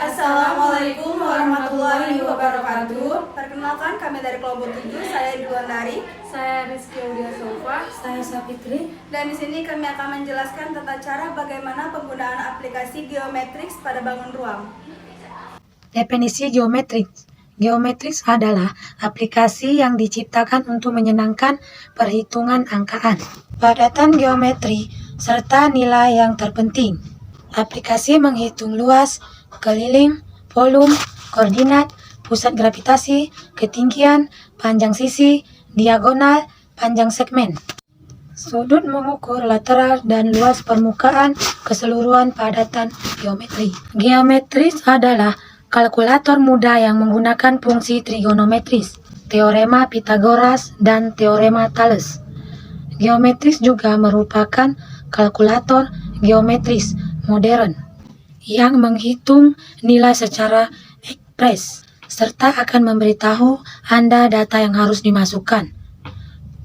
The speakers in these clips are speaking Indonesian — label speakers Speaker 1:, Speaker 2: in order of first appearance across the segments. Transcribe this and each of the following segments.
Speaker 1: Assalamualaikum warahmatullahi wabarakatuh.
Speaker 2: Perkenalkan, kami dari kelompok 7, saya Dulandari,
Speaker 1: Saya Rizky Audia Sofa.
Speaker 3: Saya Sapitri.
Speaker 2: dan di sini kami akan menjelaskan tata cara bagaimana penggunaan aplikasi Geometrix pada bangun ruang.
Speaker 3: Definisi Geometrix. Geometrix adalah aplikasi yang diciptakan untuk menyenangkan perhitungan angkaan, padatan geometri, serta nilai yang terpenting. Aplikasi menghitung luas, keliling, volume, koordinat, pusat gravitasi, ketinggian, panjang sisi, diagonal, panjang segmen, sudut mengukur lateral dan luas permukaan keseluruhan padatan geometri. Geometris adalah kalkulator mudah yang menggunakan fungsi trigonometris, teorema Pythagoras, dan teorema Thales. Geometris juga merupakan kalkulator geometris modern yang menghitung nilai secara ekspres serta akan memberitahu Anda data yang harus dimasukkan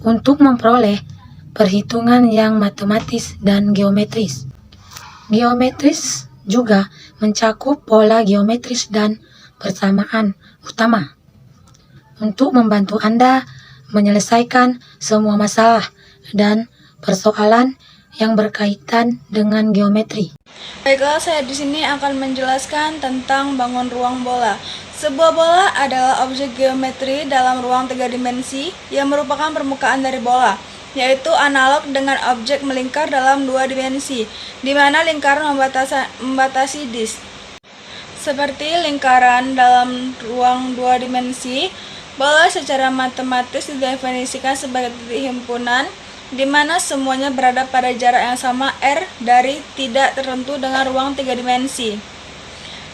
Speaker 3: untuk memperoleh perhitungan yang matematis dan geometris. Geometris juga mencakup pola geometris dan persamaan utama untuk membantu Anda menyelesaikan semua masalah dan persoalan yang berkaitan dengan geometri.
Speaker 2: Baiklah, saya di sini akan menjelaskan tentang bangun ruang bola. Sebuah bola adalah objek geometri dalam ruang 3 dimensi yang merupakan permukaan dari bola, yaitu analog dengan objek melingkar dalam 2 dimensi, di mana lingkaran membatasi disk. Seperti lingkaran dalam ruang 2 dimensi, bola secara matematis didefinisikan sebagai titik himpunan di mana semuanya berada pada jarak yang sama R dari tidak tertentu dengan ruang 3 dimensi.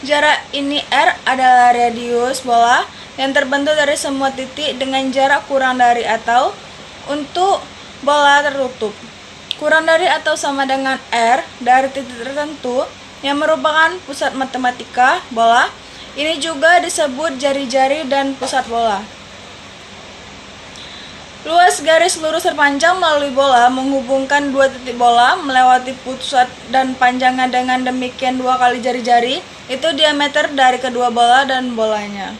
Speaker 2: Jarak ini R adalah radius bola yang terbentuk dari semua titik dengan jarak kurang dari atau untuk bola tertutup. Kurang dari atau sama dengan R dari titik tertentu yang merupakan pusat matematika bola. Ini juga disebut jari-jari dan pusat bola. Luas garis lurus terpanjang melalui bola menghubungkan 2 titik bola melewati pusat dan panjangnya dengan demikian 2 kali jari-jari. Itu diameter dari kedua bola dan bolanya.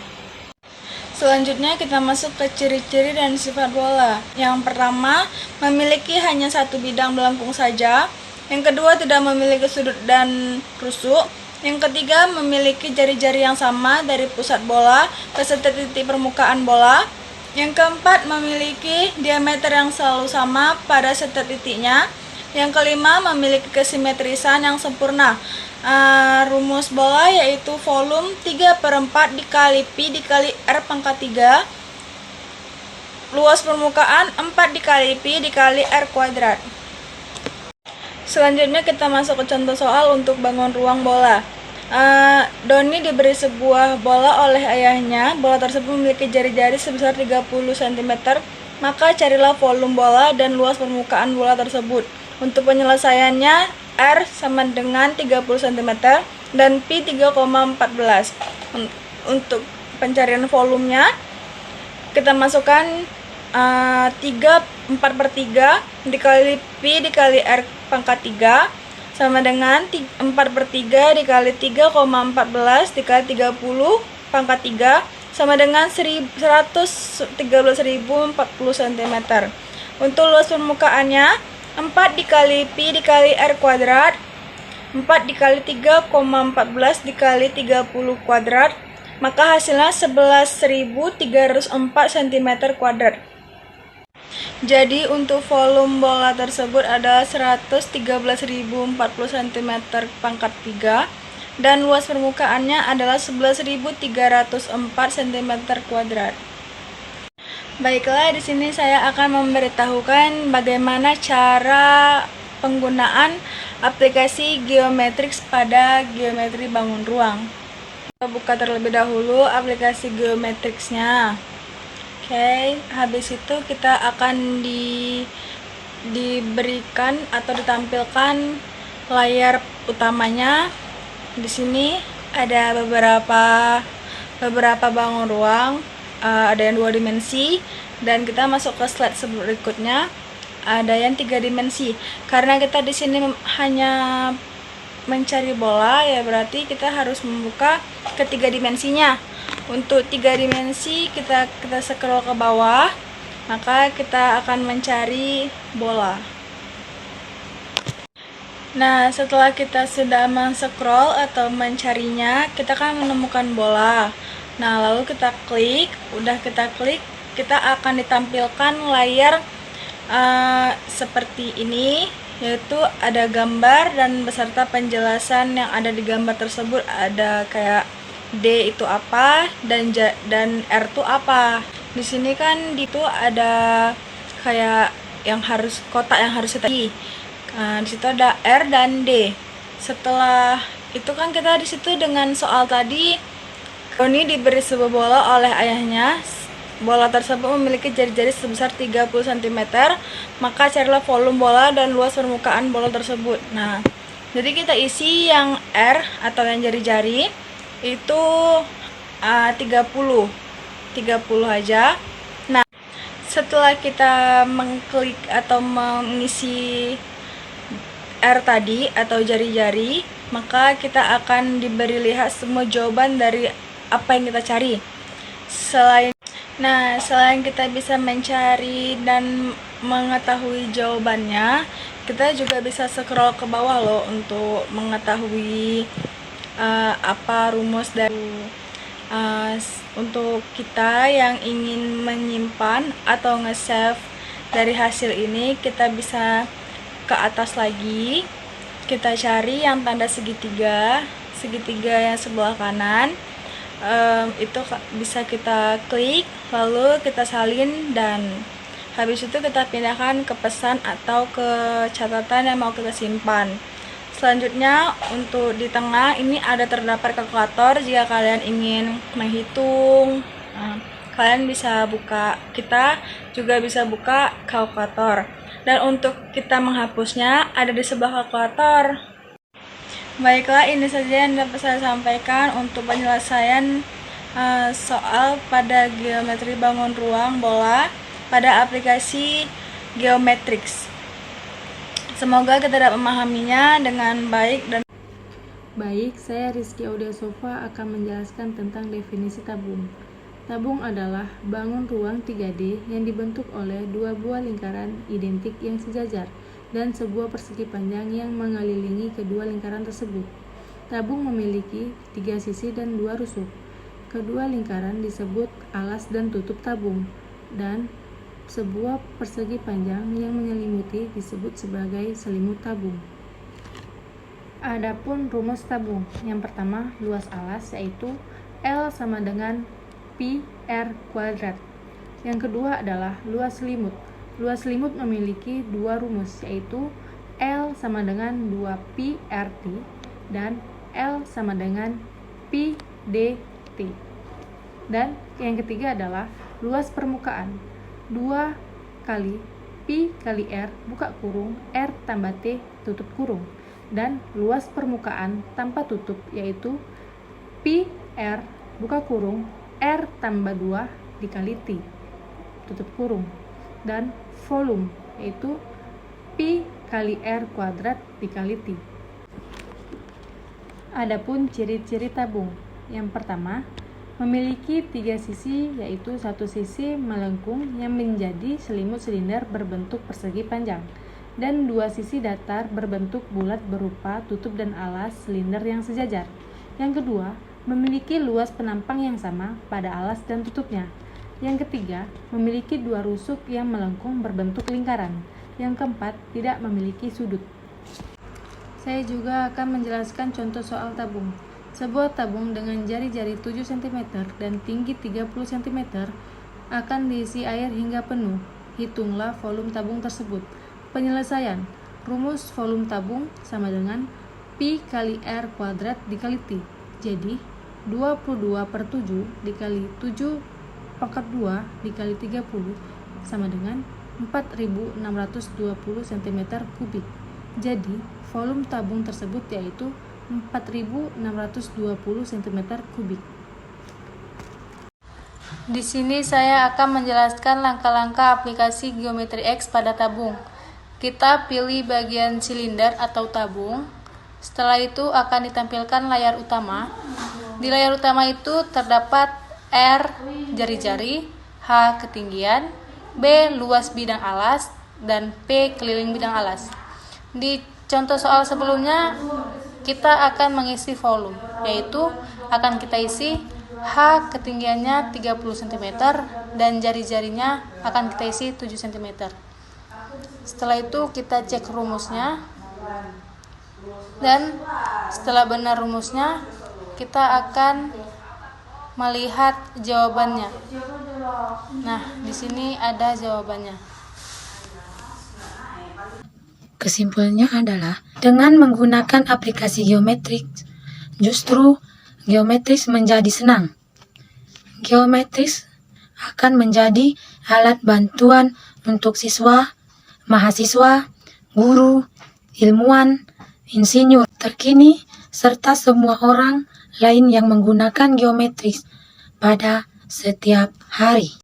Speaker 2: Selanjutnya kita masuk ke ciri-ciri dan sifat bola. Yang pertama, memiliki hanya satu bidang melengkung saja. Yang kedua, tidak memiliki sudut dan rusuk. Yang ketiga, memiliki jari-jari yang sama dari pusat bola ke setiap titik permukaan bola. Yang keempat, memiliki diameter yang selalu sama pada setiap titiknya. Yang kelima, memiliki kesimetrisan yang sempurna. Rumus bola yaitu volume 3/4 dikali Pi dikali R pangkat 3. Luas permukaan 4 dikali Pi dikali R kuadrat. Selanjutnya kita masuk ke contoh soal untuk bangun ruang bola. Doni diberi sebuah bola oleh ayahnya. Bola tersebut memiliki jari-jari sebesar 30 cm. Maka carilah volume bola dan luas permukaan bola tersebut. Untuk penyelesaiannya, R sama dengan 30 cm dan Pi 3,14. Untuk pencarian volumenya, kita masukkan 4/3 dikali Pi dikali R pangkat 3 sama dengan 4/3 dikali 3,14 dikali 30 pangkat 3 sama dengan 113.040 cm. Untuk luas permukaannya 4 dikali Pi dikali R kuadrat, 4 dikali 3,14 dikali 30 kuadrat, maka hasilnya 11.304 cm kuadrat. Jadi untuk volume bola tersebut adalah 113.040 cm pangkat 3 dan luas permukaannya adalah 11.304 cm kuadrat. Baiklah, di sini saya akan memberitahukan bagaimana cara penggunaan aplikasi Geometrix pada geometri bangun ruang. Kita buka terlebih dahulu aplikasi Geometrixnya. Oke, habis itu kita akan diberikan atau ditampilkan layar utamanya. Di sini ada beberapa bangun ruang, ada yang 2 dimensi, dan kita masuk ke slide berikutnya. Ada yang 3 dimensi. Karena kita di sini hanya mencari bola, ya berarti kita harus membuka ketiga dimensinya. Untuk 3 dimensi kita scroll ke bawah, maka kita akan mencari bola. Nah, setelah kita sudah men-scroll atau mencarinya, kita akan menemukan bola. Nah, lalu kita klik, kita akan ditampilkan layar seperti ini, yaitu ada gambar dan beserta penjelasan yang ada di gambar tersebut. Ada kayak D itu apa dan R itu apa. Di sini kan itu ada kayak kotak yang harus kita isi. Di situ ada R dan D. Setelah itu kan kita di situ dengan soal tadi, Roni diberi sebuah bola oleh ayahnya. Bola tersebut memiliki jari-jari sebesar 30 cm, maka carilah volume bola dan luas permukaan bola tersebut. Nah, jadi kita isi yang R atau yang jari-jari itu 30 aja. Nah, setelah kita mengklik atau mengisi R tadi atau jari-jari, maka kita akan diberi lihat semua jawaban dari apa yang kita cari. Selain kita bisa mencari dan mengetahui jawabannya, kita juga bisa scroll ke bawah loh untuk mengetahui apa rumus dari untuk kita yang ingin menyimpan atau nge-save dari hasil ini. Kita bisa ke atas lagi, kita cari yang tanda segitiga yang sebelah kanan. Itu bisa kita klik, lalu kita salin, dan habis itu kita pindahkan ke pesan atau ke catatan yang mau kita simpan. Selanjutnya untuk di tengah ini terdapat kalkulator. Jika kalian ingin menghitung, kalian bisa buka. Kita juga bisa buka kalkulator. Dan untuk kita menghapusnya ada di sebelah kalkulator. Baiklah, ini saja yang dapat saya sampaikan untuk penyelesaian soal pada geometri bangun ruang bola pada aplikasi Geometrix. Semoga kita dapat memahaminya dengan baik.
Speaker 1: Baik, saya Rizky Audia Sofa akan menjelaskan tentang definisi tabung. Tabung adalah bangun ruang 3D yang dibentuk oleh dua buah lingkaran identik yang sejajar dan sebuah persegi panjang yang mengelilingi kedua lingkaran tersebut. Tabung memiliki 3 sisi dan 2 rusuk. Kedua lingkaran disebut alas dan tutup tabung, dan sebuah persegi panjang yang menyelimuti disebut sebagai selimut tabung. Adapun rumus tabung, yang pertama luas alas yaitu L sama dengan pi R kuadrat. Yang kedua adalah luas selimut. Luas selimut memiliki 2 rumus yaitu L sama dengan 2 pi RT dan L sama dengan pi dt. Dan yang ketiga adalah luas permukaan. 2 kali pi kali R buka kurung R tambah T tutup kurung, dan luas permukaan tanpa tutup yaitu pi R buka kurung R tambah 2 dikali T tutup kurung, dan volume yaitu pi kali R kuadrat dikali T. Adapun ciri-ciri tabung, yang pertama memiliki 3 sisi yaitu satu sisi melengkung yang menjadi selimut silinder berbentuk persegi panjang, dan 2 sisi datar berbentuk bulat berupa tutup dan alas silinder yang sejajar. Yang kedua, memiliki luas penampang yang sama pada alas dan tutupnya. Yang ketiga, memiliki 2 rusuk yang melengkung berbentuk lingkaran. Yang keempat, tidak memiliki sudut. Saya juga akan menjelaskan contoh soal tabung. Sebuah tabung dengan jari-jari 7 cm dan tinggi 30 cm akan diisi air hingga penuh. Hitunglah volume tabung tersebut. Penyelesaian. Rumus volume tabung sama dengan pi kali R kuadrat dikali T. Jadi 22/7 dikali 7 pangkat 2 dikali 30 sama dengan 4620 cm3. Jadi volume tabung tersebut yaitu 4620 cm3. Di sini saya akan menjelaskan langkah-langkah aplikasi Geometri X pada tabung. Kita pilih bagian silinder atau tabung. Setelah itu akan ditampilkan layar utama. Di layar utama itu terdapat R jari-jari, H ketinggian, B luas bidang alas, dan P keliling bidang alas. Di contoh soal sebelumnya kita akan mengisi volume, yaitu akan kita isi H ketinggiannya 30 cm dan jari-jarinya akan kita isi 7 cm. Setelah itu kita cek rumusnya, dan setelah benar rumusnya kita akan melihat jawabannya. Nah, di sini ada jawabannya.
Speaker 3: Kesimpulannya adalah, dengan menggunakan aplikasi Geomatrix, justru Geomatrix menjadi senang. Geomatrix akan menjadi alat bantuan untuk siswa, mahasiswa, guru, ilmuwan, insinyur terkini, serta semua orang lain yang menggunakan Geomatrix pada setiap hari.